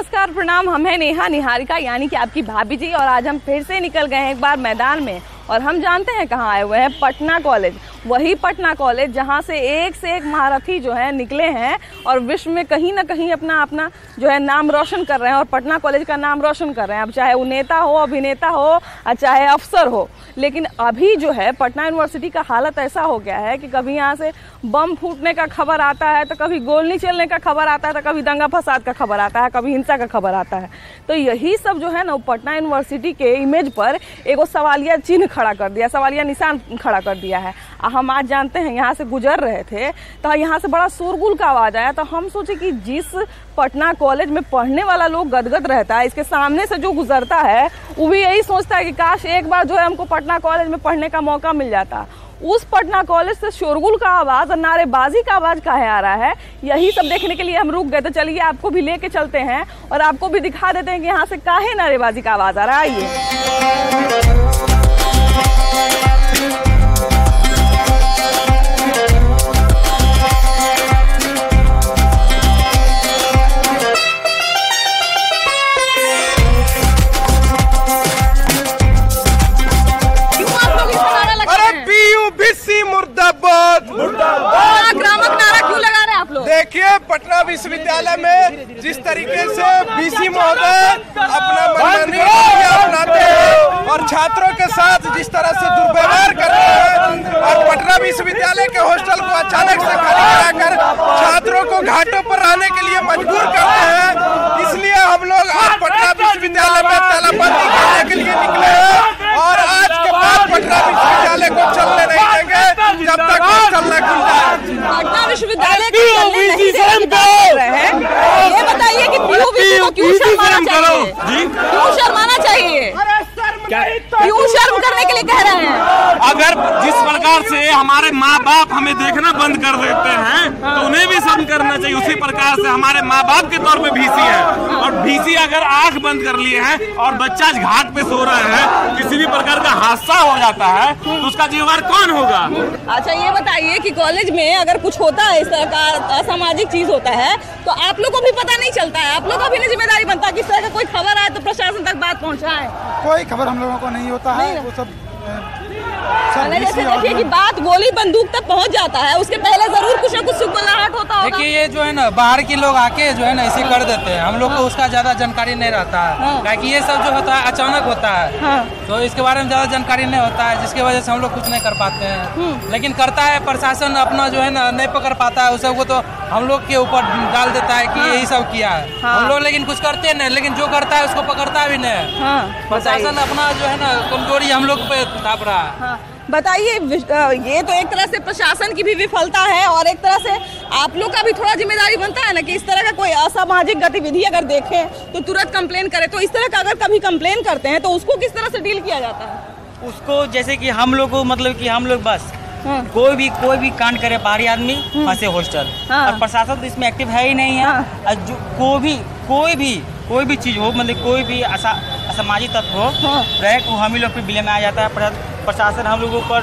नमस्कार प्रणाम, हम हैं नेहा निहारिका यानी कि आपकी भाभी जी। और आज हम फिर से निकल गए हैं एक बार मैदान में और हम जानते हैं कहाँ आए हुए हैं। पटना कॉलेज, वही पटना कॉलेज जहाँ से एक महारथी जो है निकले हैं और विश्व में कहीं ना कहीं अपना अपना जो है नाम रोशन कर रहे हैं और पटना कॉलेज का नाम रोशन कर रहे हैं। अब चाहे वो नेता हो, अभिनेता हो और चाहे अफसर हो, लेकिन अभी जो है पटना यूनिवर्सिटी का हालत ऐसा हो गया है कि कभी यहाँ से बम फूटने का खबर आता है, तो कभी गोली चलने का खबर आता है, तो कभी दंगा फसाद का खबर आता है, कभी हिंसा का खबर आता है। तो यही सब जो है ना पटना यूनिवर्सिटी के इमेज पर एक सवालिया चिन्ह खड़ा कर दिया, सवालिया निशान खड़ा कर दिया है। हम आज जानते हैं यहाँ से गुजर रहे थे तो यहाँ से बड़ा शोरगुल का आवाज आया, तो हम सोचे कि जिस पटना कॉलेज में पढ़ने वाला लोग गदगद रहता है, इसके सामने से जो गुजरता है वो भी यही सोचता है कि काश एक बार जो है हमको पटना कॉलेज में पढ़ने का मौका मिल जाता। उस पटना कॉलेज से शोरगुल का आवाज और नारेबाजी का आवाज काहे आ रहा है, यही सब देखने के लिए हम रुक गए। तो चलिए आपको भी लेके चलते हैं और आपको भी दिखा देते हैं कि यहाँ से काहे नारेबाजी का आवाज आ रहा है। आइए। आक्रामक नारा क्यों लगा रहे हैं आप लोग? देखिए पटना विश्वविद्यालय में जिस तरीके से बीसी महोदय अपना मनमानी अपनाते हैं और छात्रों के साथ जिस तरह से दुर्व्यवहार कर रहे हैं और पटना विश्वविद्यालय के हॉस्टल को अचानक से खाली कराकर छात्रों को घाटों पर रहने के लिए मजबूर करते हैं, इसलिए हम लोग आज पटना विश्वविद्यालय में तालाबंदी करने के लिए निकले हैं और आज के बाद पटना विश्वविद्यालय को चलने नहीं देंगे जब तक चलना खुल जाए। पटना विश्वविद्यालय को चलने नहीं रहे हैं। ये बताइए कि पीयूबीसी को क्यों शर्माना चाहिए? क्यों शर्माना चाहिए? क्यों शर्म करने के लिए कह रहे हैं? अगर जिस प्रकार से हमारे माँ बाप हमें देखना बंद कर देते हैं तो उन्हें भी शर्म करना चाहिए। उसी प्रकार से हमारे माँ बाप के तौर पे भीसी है और भीसी अगर आंख बंद कर लिए हैं और बच्चा घाट पे सो रहे हैं, किसी भी प्रकार का हादसा हो जाता है तो उसका जिम्मेदार कौन होगा? अच्छा ये बताइए कि कॉलेज में अगर कुछ होता है, इस तरह का असामाजिक चीज होता है, तो आप लोग को भी पता नहीं चलता है? आप लोग का भी नहीं जिम्मेदारी बनता कि इस तरह का कोई खबर आए तो प्रशासन तक बात पहुँचाए? कोई खबर हम लोगों को नहीं होता है, वो सब जैसे देखिए कि बात गोली बंदूक तक पहुंच जाता है, उसके पहले जरूर कुछ न कुछ सुगबुलाहट होता होगा। देखिए ये जो है ना बाहर के लोग आके जो है ना ऐसे कर देते हैं, हम लोग को उसका ज्यादा जानकारी नहीं रहता है कि ये सब जो होता है अचानक होता है, तो इसके बारे में ज्यादा जानकारी नहीं होता है, जिसकी वजह से हम लोग कुछ नहीं कर पाते हैं। लेकिन करता है प्रशासन अपना जो है ना नहीं पकड़ पाता है, उस सबको तो हम लोग के ऊपर डाल देता है कि यही सब किया है। हम लोग लेकिन कुछ करते नहीं, लेकिन जो करता है उसको पकड़ता भी नहीं। प्रशासन अपना जो है ना कमजोरी हम लोग पे थाप रहा है। बताइए, ये तो एक तरह से प्रशासन की भी विफलता है और एक तरह से आप लोग का भी थोड़ा जिम्मेदारी बनता है ना कि इस तरह का कोई असामाजिक गतिविधि अगर देखें तो तुरंत कंप्लेन करें। तो इस तरह का अगर कभी कंप्लेन करते हैं तो उसको किस तरह से डील किया जाता है? उसको जैसे कि हम लोग को मतलब कि हम लोग बस कोई भी कांड करे बाहरी आदमी फंसे हॉस्टल और प्रशासन तो इसमें एक्टिव है ही नहीं है। और जो कोई भी चीज हो, मतलब कोई भी असामाजिक तत्व हो रहे, वो हम ही लोग पे बिले में आ जाता है। प्रशासन हम लोगों पर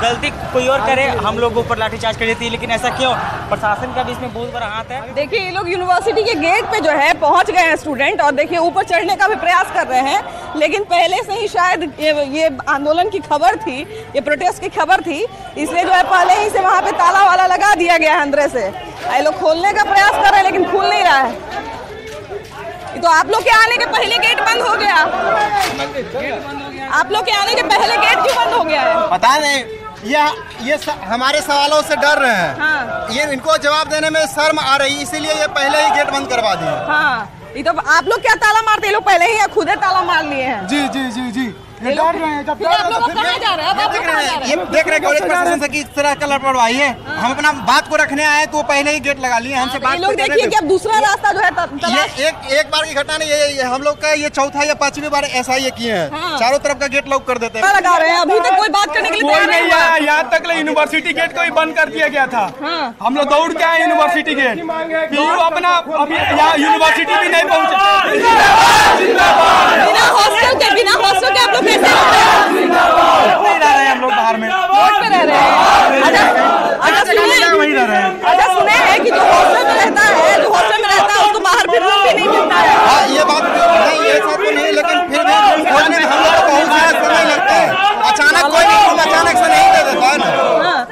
गलती कोई और करे, हम लोगों पर लाठीचार्ज कर देती है, लेकिन ऐसा क्यों? प्रशासन का भी इसमें बहुत बड़ा हाथ है। देखिए ये लोग यूनिवर्सिटी के गेट पे जो है पहुंच गए हैं स्टूडेंट, और देखिए ऊपर चढ़ने का भी प्रयास कर रहे हैं, लेकिन पहले से ही शायद ये आंदोलन की खबर थी, ये प्रोटेस्ट की खबर थी, इसलिए जो है पहले ही से वहाँ पे ताला वाला लगा दिया गया है अंदर से। ये लोग खोलने का प्रयास कर रहे हैं लेकिन खुल नहीं रहा है। तो आप लोग के आने के पहले गेट बंद हो गया? आप लोग के आने के पहले गेट क्यों बंद हो गया है? पता नहीं, ये हमारे सवालों से डर रहे हैं। ये इनको जवाब देने में शर्म आ रही, इसीलिए ये पहले ही गेट बंद करवा दिए। ये तो आप लोग क्या ताला मारते हैं? लोग पहले ही खुद ताला मार लिए हैं। जी जी जी जी ये डर रहे हैं। जब आप लोग कहाँ जा रहे हैं? ये देख रहे कॉलेज प्रशासन से कि इस तरह का लापरवाही है। हम अपना बात को रखने आए तो वो पहले ही गेट लगा लिए हमसे बात। लोग देखिए कि अब दूसरा रास्ता जो है ये एक बार की घटना नहीं, ये हम लोग का ये चौथा या पांचवी बार ऐसा ही किए हैं। चारों तरफ का गेट लॉक कर देते हैं, लगा रहे हैं। अभी तक कोई बात करने के लिए तैयार नहीं है। यहाँ तक यूनिवर्सिटी गेट को ही बंद कर दिया गया था। हम लोग दौड़ के आए यूनिवर्सिटी गेट, अपना अभी यहाँ यूनिवर्सिटी भी नहीं पहुँचे। बिना हॉस्टल के आप लोग कैसे नहीं रह रहे हैं? हम लोग बाहर में रह रहे हैं। अच्छा सुने हैं कि जो हॉस्टल में रहता है उसको बाहर फिर रूम भी नहीं मिलता हाँ ये बात नहीं, ये सब तो नहीं, लेकिन फिर भी खोलने में हम लोग को बहुत ज़्यादा समय लगता है। अचानक कोई भी रूम अचानक से नहीं दे देता है ना।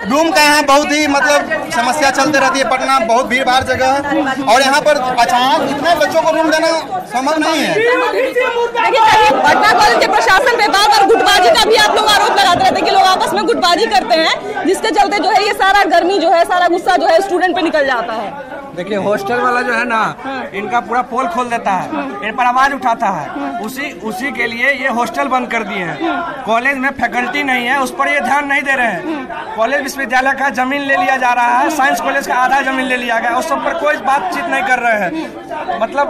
रूम का यहाँ बहुत ही मतलब समस्या चलती रहती है। पटना बहुत भीड़ भाड़ जगह है और यहाँ पर अचानक इतने बच्चों को रूम देना संभव नहीं है। देखिए पटना कॉलेज के प्रशासन पे बार बार गुटबाजी का भी आप लोग आरोप लगाते रहते हैं कि लोग आपस में गुटबाजी करते हैं, जिसके चलते जो है ये सारा गर्मी जो है, सारा गुस्सा जो है स्टूडेंट पे निकल जाता है। देखिए हॉस्टल वाला जो है ना, इनका पूरा पोल खोल देता है, इन पर आवाज उठाता है, उसी के लिए ये हॉस्टल बंद कर दिए हैं। कॉलेज में फैकल्टी नहीं है, उस पर ये ध्यान नहीं दे रहे हैं। कॉलेज विश्वविद्यालय का जमीन ले लिया जा रहा है, साइंस कॉलेज का आधा जमीन ले लिया गया, उस सब पर कोई बातचीत नहीं कर रहे हैं। मतलब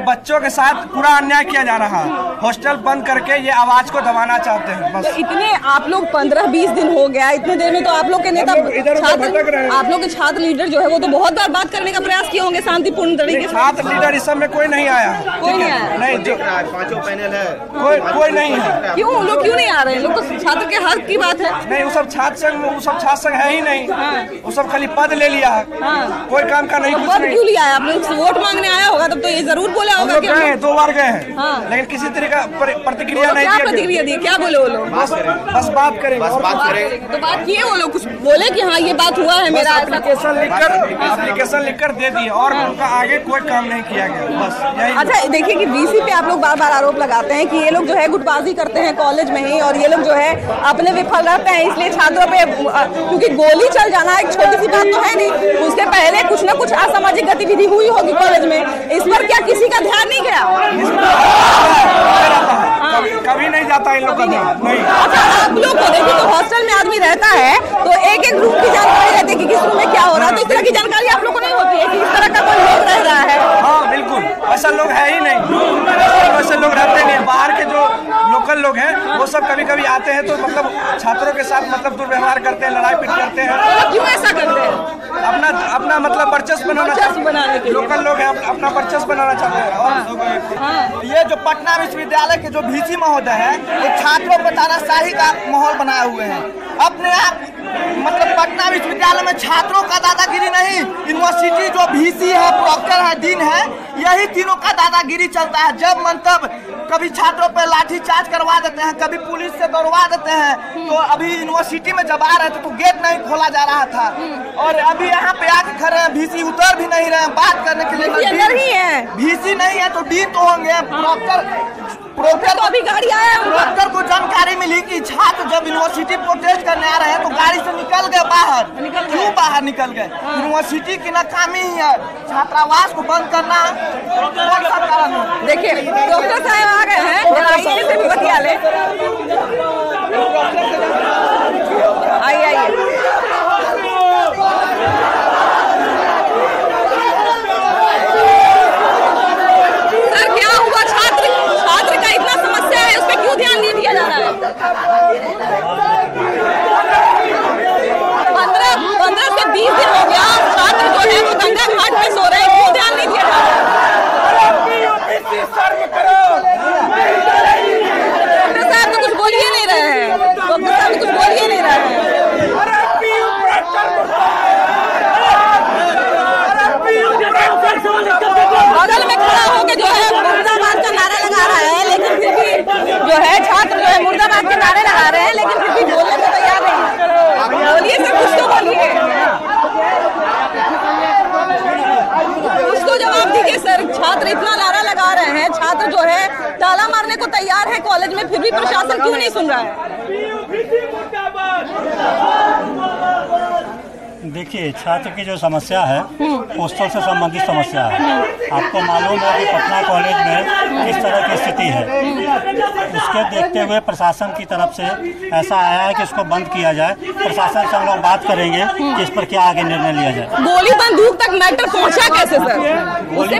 बच्चों के साथ पूरा अन्याय किया जा रहा है। हॉस्टल बंद करके ये आवाज को दबाना चाहते हैं बस। तो इतने आप लोग 15-20 दिन हो गया, इतने देर में तो आप लोग के नेता आप लोग के छात्र लीडर जो है वो तो बहुत बार बात करने का प्रयास किए होंगे शांतिपूर्ण तरीके से। छात्र लीडर इस सब में कोई नहीं आया, कोई नहीं आया, नहीं जो 5 पैनल है, कोई नहीं है। क्यों लोग क्यों नहीं आ रहे हैं? लोग तो छात्र के हक की बात है। नहीं वो सब छात्र संघ है ही नहीं, वो सब खाली पद ले लिया है, कोई काम का नहीं, कुछ पद नहीं। क्यों लिया है? आप लोग वोट मांगने आया होगा तब तो ये जरूर बोला होगा कि 2 बार गए हैं, लेकिन किसी तरह का प्रतिक्रिया नहीं क्या प्रतिक्रिया दी? क्या बोले वो लोग? बस बात करें, बस बात करें। तो बात किए वो लोग, कुछ बोले कि हाँ ये बात हुआ है मेरा? एप्लीकेशन लिखकर दे दिए और उनका आगे कोई काम नहीं किया गया, बस यही। अच्छा देखिए कि वीसी पे आप लोग बार बार आरोप लगाते हैं कि ये लोग जो है गुटबाजी करते हैं कॉलेज में ही, और ये लोग जो है अपने विफल रहते हैं, इसलिए छात्रों पे, क्योंकि गोली चल जाना एक छोटी सी बात तो है नहीं, उसके पहले कुछ न कुछ असामाजिक गतिविधि हुई होगी कॉलेज में, इस पर क्या किसी का ध्यान नहीं गया? कभी नहीं जाता इन लोग का ध्यान नहीं। अच्छा आप लोग को देखिए तो हॉस्टल में आदमी रहता है तो एक रूम की जानकारी रहती है कि किस रूम में क्या हो रहा है, तो इस तरह की जानकारी आप लोग को नहीं होती है कि इस तरह का कोई लोग रह रहा है? हाँ बिल्कुल, ऐसा लोग है ही नहीं, ऐसे लोग रहते नहीं। बाहर के जो लोकल लोग हैं वो सब कभी कभी आते हैं तो मतलब छात्रों के साथ मतलब दुर्व्यवहार करते हैं, लड़ाई पीट करते हैं। क्यों ऐसा करते हैं? अपना मतलब वर्चस्व बनाने के लिए लोकल लोग हैं, अपना वर्चस्व बनाना चाहते हैं। और ये जो पटना विश्वविद्यालय के जो वीसी महोदय है, ये छात्रों पर तानाशाही का माहौल बनाए हुए हैं। अपने आप मतलब पटना विश्वविद्यालय में छात्रों का दादागिरी नहीं, यूनिवर्सिटी जो वीसी है, प्रोक्टर है, डीन है, यही तीनों का दादागिरी चलता है। जब मन तब कभी छात्रों पर लाठीचार्ज करवा देते हैं, कभी पुलिस से दौड़वा देते हैं। तो अभी यूनिवर्सिटी में जब आ रहे थे तो गेट नहीं खोला जा रहा था, और अभी यहाँ पे आके खड़े हैं, वीसी उतर भी नहीं रहे हैं बात करने के लिए। वीसी नहीं है तो डीन तो होंगे। प्रोक्टर तो अभी गाड़ी आया है, प्रोक्टर को जानकारी मिली कि छात्र जब यूनिवर्सिटी प्रोटेस्ट करने आ रहे हैं तो गाड़ी से निकल गए बाहर। क्यों बाहर निकल गए? यूनिवर्सिटी की नाकामी ही है, छात्रावास को बंद करना कौन सा कारण है? देखिए डॉक्टर साहब आ गए हैं, से भी बतिया ले। आइए सर क्या हुआ? छात्र का इतना समस्या है, उस पर क्यों ध्यान नहीं दिया जा रहा है? 15 से 20 दिन हो गया, छात्र जो है वो गंगा घाट पे सो रहे हैं, क्यों ध्यान नहीं दिया जा रहा है? डॉक्टर साहब तो कुछ बोल ही नहीं रहे हैं, डॉक्टर साहब तो कुछ बोल ही नहीं रहे हैं। बगल में खड़ा होकर जो है मुर्दाबाद का नारा लगा रहा है, लेकिन फिर भी जो है छात्र जो है मुर्दाबाद के नारे लगा रहे हैं, लेकिन फिर भी बोलने को तैयार नहीं। बोलिए सर, कुछ तो बोलिए, कुछ तो जवाब दीजिए सर। छात्र इतना नारा लगा रहे हैं, छात्र जो है ताला मारने को तैयार है कॉलेज में, फिर भी प्रशासन क्यों नहीं सुन रहा है? देखिए छात्र की जो समस्या है हॉस्टल से संबंधित समस्या है। आपको मालूम है कि पटना कॉलेज में किस तरह की स्थिति है, उसके देखते हुए प्रशासन की तरफ से ऐसा आया है कि इसको बंद किया जाए। प्रशासन से हम लोग बात करेंगे कि इस पर क्या आगे निर्णय लिया जाए। गोली बंदूक तक मैटर पहुंचा कैसे सर? उससे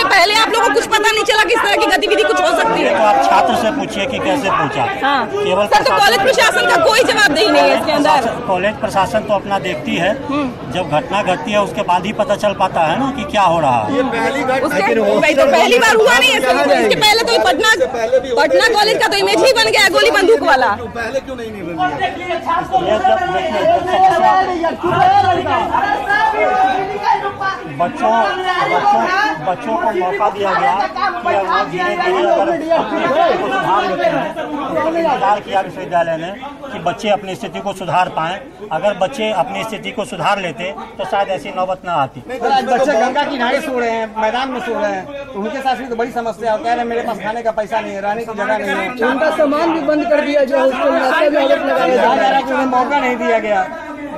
पहले आप लोगों को कुछ पता नहीं चला कि इस तरह की गतिविधि कुछ हो सकती है? तो आप छात्र से पूछिए कि कैसे पहुंचा। केवल सर तो कॉलेज प्रशासन का कोई जवाबदेही नहीं है इसके अंदर। कॉलेज प्रशासन तो अपना देखती है, जब घटना घटती है उसके बाद ही पता चल पाता है ना कि क्या हो रहा है। ये पहली तो पहली बार हुआ नहीं है सर, इसके पहले तो पटना कॉलेज का तो इमेज ही बन गया गोली बंदूक वाला। पहले क्यों नहीं बच्चों को मौका दिया गया कि वो धीरे धीरे अगर को सुधार लेते हैं, उनको इंतजार किया विश्वविद्यालय ने कि बच्चे अपनी स्थिति को सुधार पाएं। अगर बच्चे अपनी स्थिति को सुधार लेते तो शायद ऐसी नौबत न आती। आज बच्चे गंगा किनारे सो रहे हैं, मैदान में सो रहे हैं, तो उनके साथ भी तो बड़ी समस्या है। कह रहे हैं मेरे पास खाने का पैसा नहीं है, रहने की जगह नहीं है, उनका सामान भी बंद कर दिया जो मौका नहीं दिया गया।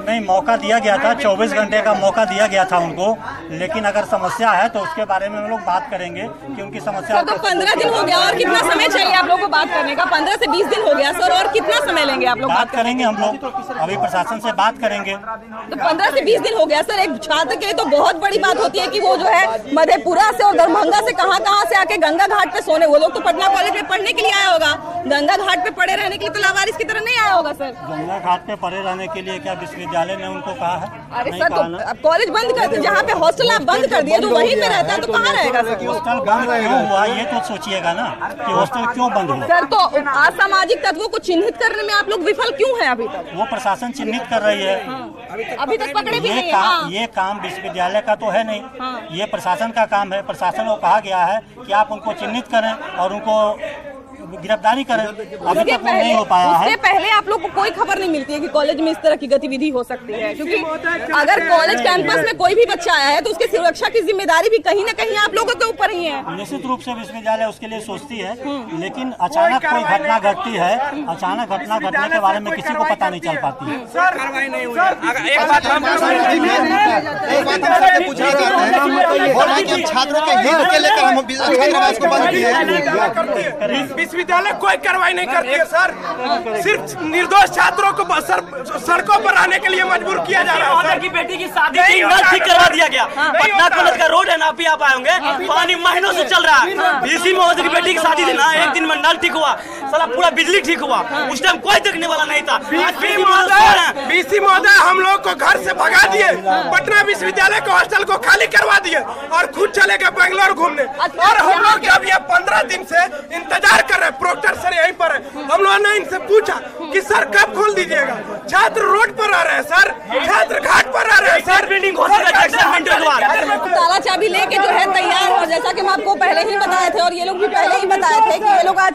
नहीं, मौका दिया गया था, 24 घंटे का मौका दिया गया था उनको, लेकिन अगर समस्या है तो उसके बारे में हम लोग बात करेंगे कि उनकी समस्या। तो 15 दिन हो गया और कितना समय चाहिए आप लोगों को बात करने का? 15 से 20 दिन हो गया सर, और कितना समय लेंगे आप लोग? बात करेंगे हम लोग, अभी प्रशासन से बात करेंगे। तो 15 से 20 दिन हो गया सर। एक छात्र के लिए तो बहुत बड़ी बात होती है कि वो जो है मधेपुरा से और दरभंगा से कहाँ से आके गंगा घाट पे सोने, वो लोग तो पटना कॉलेज में पढ़ने के लिए आया होगा, गंगा घाट पे पड़े रहने के लिए तो लावारिस की तरह नहीं आया होगा सर। गंगा घाट पे पड़े रहने के लिए क्या विश्वविद्यालय ने उनको कहा है? अरे सर, तो अब कॉलेज बंद कर दिया, जहाँ पे हॉस्टल आप बंद कर दिया, जो वहीं पे रहता है तो कहाँ रहेगा सर? हॉस्टल बंद क्यों हुआ ये तो सोचिएगा ना कि हॉस्टल क्यों बंद हुआ। सर, तो असामाजिक तत्वों को चिन्हित करने में आप लोग विफल क्यों हैं अभी तक? वो प्रशासन चिन्हित कर रही है। अभी तक पकड़े भी नहीं है। ये काम विश्वविद्यालय का तो है नहीं, ये प्रशासन का काम है। प्रशासन को कहा गया है कि आप उनको चिन्हित करें और उनको गिरफ्तारी करें, अभी तक वो नहीं हो पाया है। उससे पहले आप लोग को कोई खबर नहीं मिलती है कि कॉलेज में इस तरह की गतिविधि हो सकती है, क्योंकि अगर कॉलेज कैंपस में कोई भी बच्चा आया है तो उसकी सुरक्षा की जिम्मेदारी भी कहीं न कहीं आप लोगों के ऊपर ही है। निश्चित रूप से विश्वविद्यालय उसके लिए सोचती है, लेकिन अचानक कोई घटना घटती है, अचानक घटना घटने के बारे में किसी को पता नहीं चल पाती है। कार्रवाई नहीं हुई। एक बात हम छात्रों के हित के लेकर हम छात्रावास को बंद किए। विश्वविद्यालय कोई कार्रवाई नहीं करती है सर, सिर्फ निर्दोष छात्रों को सड़कों पर आने के लिए मजबूर किया जा रहा है। की बेटी की शादी ठीक करवा दिया गया। पटना कॉलेज का रोड है ना, आप आए होंगे, पानी महीनों से चल रहा है। बीसी महोदय की बेटी की शादी थी ना, एक दिन में नल ठीक हुआ, साला पूरा बिजली ठीक हुआ, उस टाइम कोई देखने वाला नहीं था। बीसी महोदय हम लोग को घर से भगा दिए, पटना विश्वविद्यालय के हॉस्टल को खाली करवा दिए और खुद चले गए बेंगलोर घूमने। और हम लोग जब ये 15 दिन से इंतजार कर रहे हैं, प्रोक्टर सर यहीं पर है, हम लोगों ने इनसे पूछा कि सर कब खोल दीजिएगा। छात्र रोड पर आ रहे हैं सर, छात्र घाट पर आ रहे हैं सर। ताला चाबी लेके जो है तैयार, और जैसा कि हम आपको पहले ही बताए थे और ये लोग भी पहले ही बताए थे कि ये लोग आज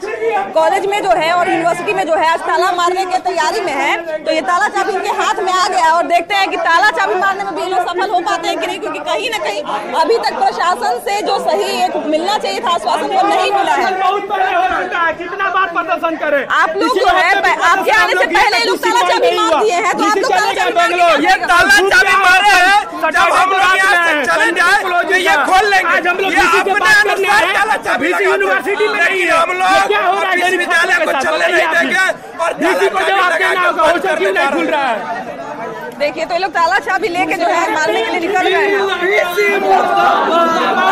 कॉलेज में जो है और यूनिवर्सिटी में जो है आज ताला मारने की तैयारी में है। तो ये ताला चाबी इनके हाथ में आ गया और देखते हैं कि ताला चाबी मारने में भी लोग सफल हो पाते हैं कि नहीं, क्योंकि कहीं न कहीं अभी तक प्रशासन से जो सही एक मिलना चाहिए था आश्वासन वो नहीं मिला है। कितना बार प्रदर्शन करे आप लोग जो है आपके आने से पहले लोग ताला चाबी मार दिए हैं, तो आप लोग ताला चाबी ये ताला चाबी मारे हैं। जब हम लोग यहाँ से चले जाए तो ये खोल लेंगे। ये अपने अनुसार ताला चाबी यूनिवर्सिटी में नहीं है, हम लोग विश्वविद्यालय को चलने नहीं देंगे और डीसी को जवाब देना होगा, हॉस्टल क्यों नहीं खुल रहा है। देखिए, तो ये लोग ताला चाबी लेके जो है मारने के लिए निकल गए हैं।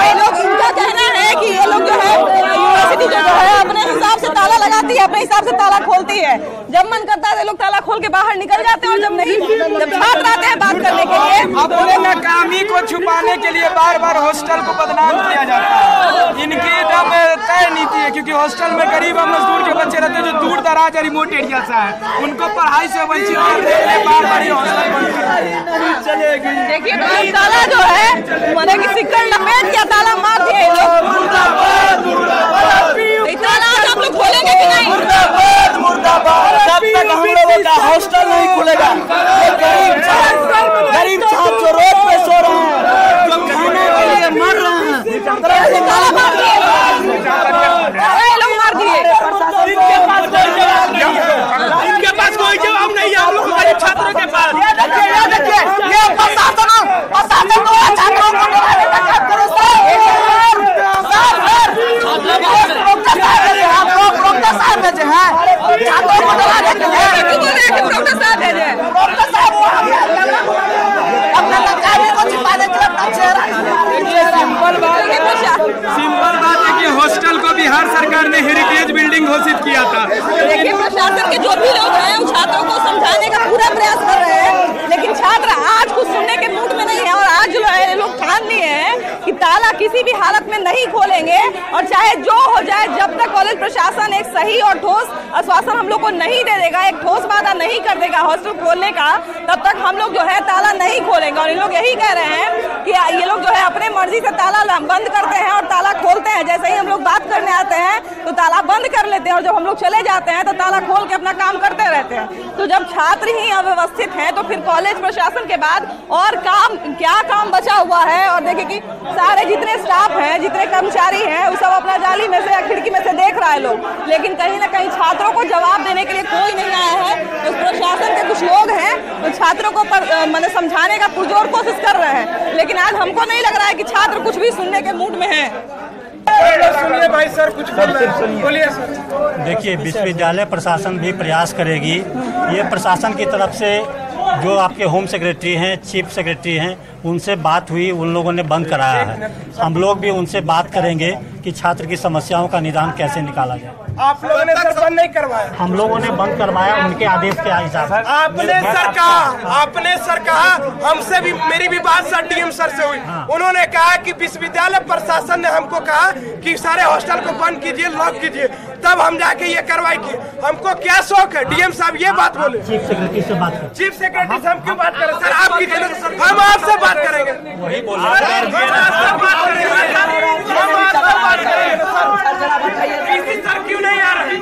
ये लोग, इनका कहना है कि ये लोग जो है यूनिवर्सिटी जो है अपने हिसाब से ताला लगाती है, अपने हिसाब से ताला खोलती है। जब मन करता है लोग ताला खोल के बाहर निकल जाते हैं, और जब नहीं, जब छात्र आते हैं बात करने के लिए, अपने नाकामी को छुपाने के लिए बार बार हॉस्टल को बदनाम किया जाता है। इनकी एकदम तय नीति है, क्योंकि हॉस्टल में गरीब और मजदूर के बच्चे रहते हैं जो दूर दराज और रिमोट एरिया से है, उनको पढ़ाई से वंचित करने के लिए बार बार हॉस्टल बंद कर चलेगी। देखिए, तो ताला जो है माने कि सिक्कर लपेट के ताला मार दिए लोग। ताला आप लोग खोलेंगे कि नहीं? जब तक हम लोगों का हॉस्टल नहीं खुलेगा, गरीब छात्र जो रोड पे सो रहे हैं, जो खाने के लिए मर रहे हैं, ताला मार दिए लोग, मार दिए। इनके पास कोई जवाब नहीं है, हम लोग गरीब छात्रों के पास। ये प्रशासन छात्रों को सिंपल बात है कि हॉस्टल को बिहार सरकार ने हेरिटेज बिल्डिंग घोषित किया था। देखिए, प्रशासन के जो भी लोग हैं उन छात्रों को समझाने का पूरा प्रयास कर रहे हैं, लेकिन छात्र आज कुछ सुनने के मूड में नहीं है। और आज जो है लोग ठान लिए हैं कि ताला किसी भी हालत में नहीं खोलेंगे, और चाहे जो हो जाए, जब तक कॉलेज प्रशासन एक सही और ठोस आश्वासन हम लोग को नहीं दे देगा, एक ठोस वादा नहीं कर देगा हॉस्टल खोलने का, तब तक हम लोग जो है ताला नहीं खोलेंगे। और इन लोग यही कह रहे हैं कि ये लोग जो है अपने मर्जी से ताला बंद करते हैं और ताला खोलते हैं। जैसे ही हम लोग बात करने आते हैं तो ताला बंद कर लेते हैं और जब हम लोग चले जाते हैं तो ताला खोल के अपना काम करते रहते हैं। तो जब छात्र ही अव्यवस्थित हैं तो फिर कॉलेज प्रशासन के बाद और क्या काम बचा हुआ है। और देखिए कि सारे जितने स्टाफ हैं, जितने कर्मचारी हैं, वो सब अपना जाली में से या खिड़की में से देख रहा है लोग, लेकिन कहीं ना कहीं छात्रों को जवाब देने के लिए कोई नहीं आया है। तो प्रशासन के कुछ लोग हैं तो छात्रों को मैंने समझाने का पुरजोर कोशिश कर रहे हैं, लेकिन आज हमको नहीं लग रहा है कि छात्र कुछ भी सुनने के मूड में है। सुनिए भाई सर, कुछ बोलिए सर। देखिए, विश्वविद्यालय प्रशासन भी प्रयास करेगी। ये प्रशासन की तरफ से जो आपके होम सेक्रेटरी हैं, चीफ सेक्रेटरी हैं, उनसे बात हुई, उन लोगों ने बंद कराया है। हम लोग भी उनसे बात करेंगे कि छात्र की समस्याओं का निदान कैसे निकाला जाए। आप लोगों ने सर बंद नहीं करवाया? हम लोगों ने बंद करवाया उनके आदेश के हिसाब से। आपने सर कहा हमसे भी, मेरी भी बात सर डीएम सर से हुई। उन्होंने कहा कि विश्वविद्यालय प्रशासन ने हमको कहा कि सारे हॉस्टल को बंद कीजिए, लॉक कीजिए, तब हम जाके ये कार्रवाई किए। हमको क्या शौक है? डीएम साहब ये बात बोले। चीफ सेक्रेटरी से बात करें। चीफ सेक्रेटरी से हम क्यों बात करें सर? आपकी हम आपसे बात करेंगे। वही बोल डीसी सर क्यों नहीं आ रहे?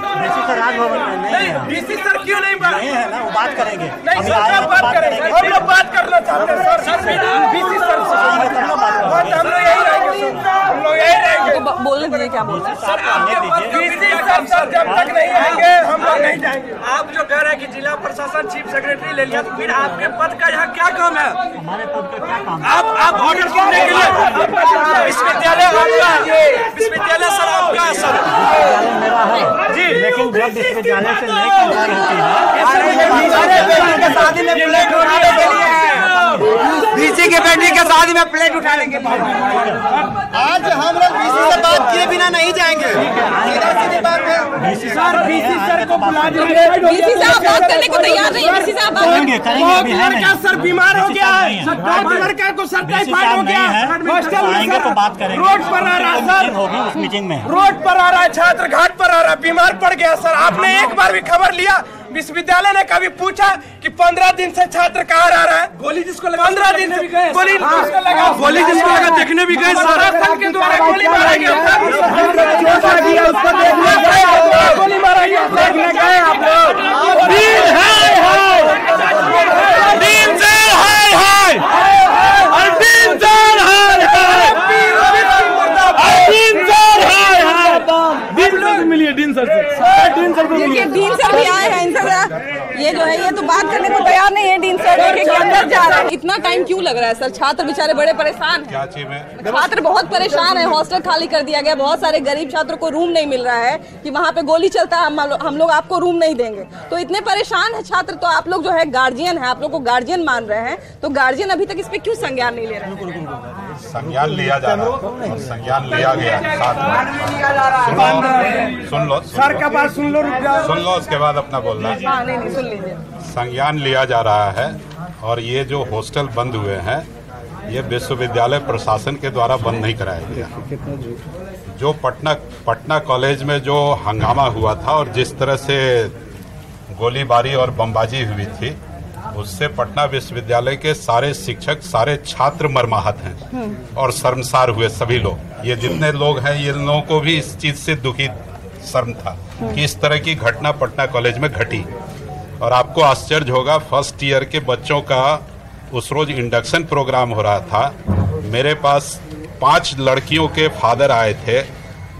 डीसी सर क्यों नहीं है ना, वो बात करेंगे। नहीं सर, बात करेंगे। हम लोग बात करना चाहते हैं सर। डीसी सर हम लोग यही रहेंगे, हम लोग यही रहेंगे। बोलने दीजिए, क्या बोलते हैं सर? डीसी सर जब तक नहीं आएंगे हम लोग नहीं जाएंगे। आप जो कह रहे हैं कि जिला प्रशासन चीफ सेक्रेटरी ले लिया, तो फिर आपके पद का यहाँ क्या काम है? हमारे पद का क्या काम? आप ऑर्डर करने के लिए विश्वविद्यालय आपका, विश्वविद्यालय सर आपका है सर मेरा है जी, लेकिन जब विश्वविद्यालय से नई कंपनी होती बीसी के बेटी के शादी में प्लेट उठा लेंगे। आज हम लोग बीसी से बात किए बिना नहीं जाएंगे। सीधी बात है। बीसी सर को बुला दीजिए। बीसी से आप बात करने को तैयार नहीं है? बीसी से आप बात करेंगे। लड़का सर बीमार हो गया है, लड़का को सर टाइफाइड हो गया है, हॉस्टल आएंगे तो बात करेंगे। रोड पर आ रहा है सर, होगी उस मीटिंग में। रोड पर आ रहा है, छात्र घाट पर आ रहा है, बीमार पड़ गया सर। आपने एक बार भी खबर लिया? विश्वविद्यालय ने कभी पूछा कि 15 दिन से छात्र कहाँ रह रहा है? गोली जिसको लगा 15 दिन से गोली जिसको लगा देखने भी गए सर। के द्वारा गोली मारा गया, गोली मारा गया, देखने गए आप लोग। मिलिए डीन सर से, डीन सर को मिलिए। डीन सर भी आए हैं। इनसे ये जो है ये तो बात करने को तैयार नहीं है। डीन सर के अंदर जा रहे हैं। इतना टाइम क्यों लग रहा है सर? छात्र बेचारे बड़े परेशान हैं। क्या चीज में? छात्र बहुत परेशान है। हॉस्टल खाली कर दिया गया, बहुत सारे गरीब छात्रों को रूम नहीं मिल रहा है कि वहाँ पे गोली चलता है, हम लोग आपको रूम नहीं देंगे। तो इतने परेशान है छात्र। तो आप लोग जो है गार्जियन है, आप लोग को गार्जियन मान रहे हैं, तो गार्जियन अभी तक इस पे क्यों संज्ञान नहीं ले रहे हैं? संज्ञान लिया जा रहा है और संज्ञान लिया गया। सुन लो सर का बात सुन लो, सुन लो, उसके बाद अपना बोलना। हाँ, नहीं सुन लीजिए। संज्ञान लिया जा रहा है और ये जो हॉस्टल बंद हुए हैं ये विश्वविद्यालय प्रशासन के द्वारा बंद नहीं कराया गया। जो पटना कॉलेज में जो हंगामा हुआ था और जिस तरह से गोलीबारी और बमबाजी हुई थी, उससे पटना विश्वविद्यालय के सारे शिक्षक, सारे छात्र मर्माहत हैं और शर्मसार हुए सभी लोग। ये जितने लोग हैं, ये लोगों को भी इस चीज से दुखी शर्म था कि इस तरह की घटना पटना कॉलेज में घटी। और आपको आश्चर्य होगा, फर्स्ट ईयर के बच्चों का उस रोज इंडक्शन प्रोग्राम हो रहा था। मेरे पास 5 लड़कियों के फादर आए थे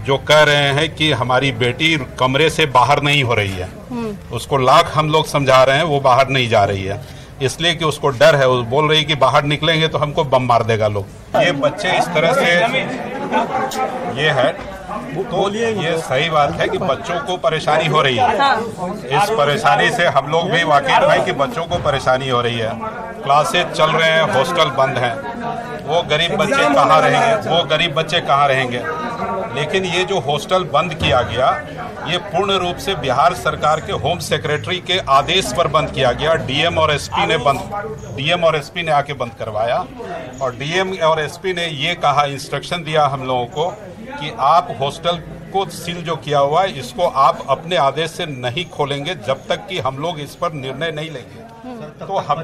जो कह रहे हैं कि हमारी बेटी कमरे से बाहर नहीं हो रही है। उसको लाख हम लोग समझा रहे हैं, वो बाहर नहीं जा रही है, इसलिए कि उसको डर है। वो बोल रही है कि बाहर निकलेंगे तो हमको बम मार देगा लोग। ये बच्चे इस तरह से ये है, तो ये सही बात है कि बच्चों को परेशानी हो रही है। इस परेशानी से हम लोग भी वाकिफ हैं कि बच्चों को परेशानी हो रही है। क्लासेज चल रहे हैं, हॉस्टल बंद हैं, वो गरीब बच्चे कहाँ रहेंगे? वो गरीब बच्चे कहाँ रहेंगे? लेकिन ये जो हॉस्टल बंद किया गया, ये पूर्ण रूप से बिहार सरकार के होम सेक्रेटरी के आदेश पर बंद किया गया। डीएम और एसपी ने आके बंद करवाया और डीएम और एसपी ने ये कहा, इंस्ट्रक्शन दिया हम लोगों को कि आप हॉस्टल को सील जो किया हुआ है, इसको आप अपने आदेश से नहीं खोलेंगे जब तक कि हम लोग इस पर निर्णय नहीं लेंगे। तो हम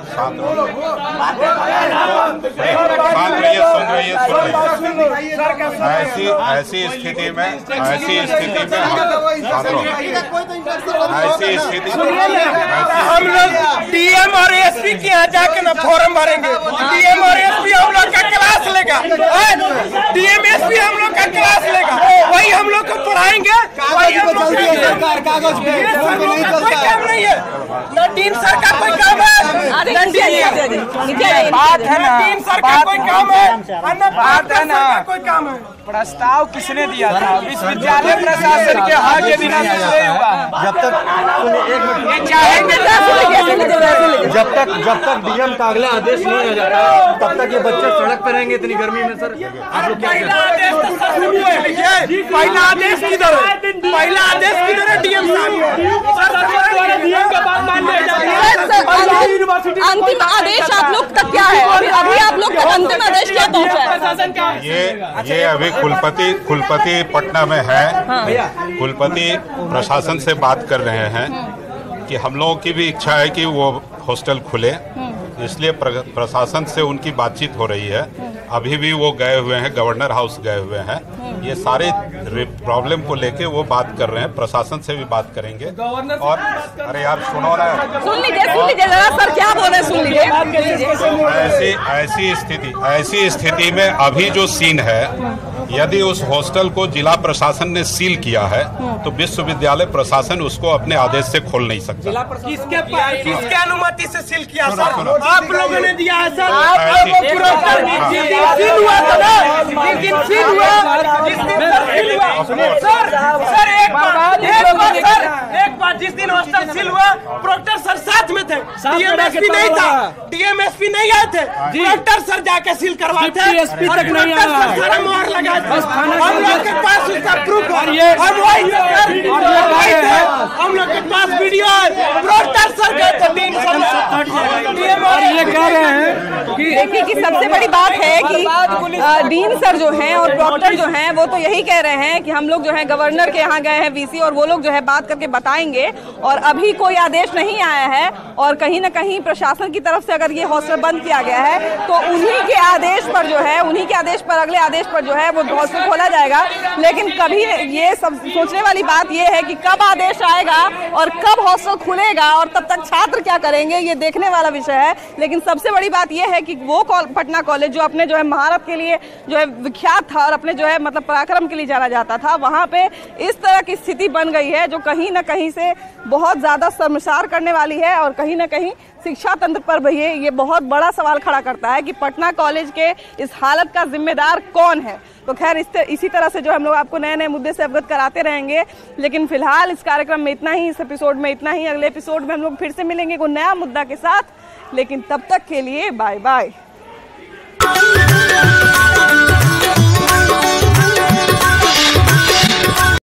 शांत रहिए, ऐसी स्थिति में हम लोग डीएम और एसपी के यहाँ जाके ना फॉर्म भरेंगे। डीएम और एसपी हम लोग का क्लास लेगा, डीएम एसपी हम लोग का क्लास लेगा, वही हम लोग को पढ़ाएंगे। कोई काम नहीं है, न डीन सर का कोई काम है, बात है ना, डीन सर का कोई काम है, बात है ना, कोई काम है। प्रस्ताव किसने दिया था? विश्वविद्यालय प्रशासन के हाथ के बिना नहीं हुआ। जब तक डीएम का अगला आदेश नहीं आ जाता तब तक ये बच्चे सड़क पर रहेंगे इतनी गर्मी में। सर आप लोग क्या पहला आदेश किधर है? पहला आदेश किधर है? डीएम साहब अंतिम आदेश आप लोग तक क्या है? अभी आप लोग तक अंतिम आदेश क्या पहुंचा है? ये अभी कुलपति पटना में है। कुलपति प्रशासन से बात कर रहे हैं कि हम लोगों की भी इच्छा है कि वो हॉस्टल खुले, इसलिए प्रशासन से उनकी बातचीत हो रही है। अभी भी वो गए हुए हैं, गवर्नर हाउस गए हुए हैं। ये सारे प्रॉब्लम को लेके वो बात कर रहे हैं, प्रशासन से भी बात करेंगे। और अरे यार सुनो ना, सुन लीजिए जरा सर क्या बोल रहे हैं, सुन लीजिए। ऐसी स्थिति में अभी जो सीन है, यदि उस हॉस्टल को जिला प्रशासन ने सील किया है तो विश्वविद्यालय प्रशासन उसको अपने आदेश से खोल नहीं सकता। किसके अनुमति से सील किया सर? आप लोगों ने दिया है सर। एक बार जिस दिन हॉस्टल सील हुआ प्रोक्टर सर साथ में थे, डीएमएसपी नहीं था, डीएमएसपी नहीं आए थे, प्रोक्टर सर जाके सील करवाए थे और सारा मोहर लगाए थे। हम लोग के पास उसका प्रूफ है, हम लोग के पास वीडियो है। प्रोक्टर सर गए थे ये कह रहे हैं कि देखिए कि सबसे बड़ी बात है कि डीन सर जो हैं और प्रॉक्टर जो हैं वो तो यही कह रहे हैं कि हम लोग जो है गवर्नर के यहाँ गए हैं, वीसी, और वो लोग जो है बात करके बताएंगे। और अभी कोई आदेश नहीं आया है और कहीं ना कहीं प्रशासन की तरफ से अगर ये हॉस्टल बंद किया गया है तो उन्हीं के आदेश पर जो है, उन्हीं के आदेश पर, अगले आदेश पर जो है वो हॉस्टल खोला जाएगा। लेकिन कभी ये सब सोचने वाली बात ये है कि कब आदेश आएगा और कब हॉस्टल खुलेगा और तब तक छात्र क्या करेंगे, ये देखने वाला विषय है। लेकिन सबसे बड़ी बात यह है कि वो पटना कॉलेज जो अपने जो है महारत के लिए जो है विख्यात था और अपने जो है मतलब पराक्रम के लिए जाना जाता था, वहाँ पे इस तरह की स्थिति बन गई है जो कहीं ना कहीं से बहुत ज्यादा शर्मसार करने वाली है। और कहीं ना कहीं शिक्षा तंत्र पर भी ये बहुत बड़ा सवाल खड़ा करता है कि पटना कॉलेज के इस हालत का जिम्मेदार कौन है। तो खैर इसी तरह से जो हम लोग आपको नए नए मुद्दे से अवगत कराते रहेंगे। लेकिन फिलहाल इस कार्यक्रम में इतना ही, इस एपिसोड में इतना ही। अगले एपिसोड में हम लोग फिर से मिलेंगे कोई नया मुद्दा के साथ, लेकिन तब तक के लिए बाय बाय।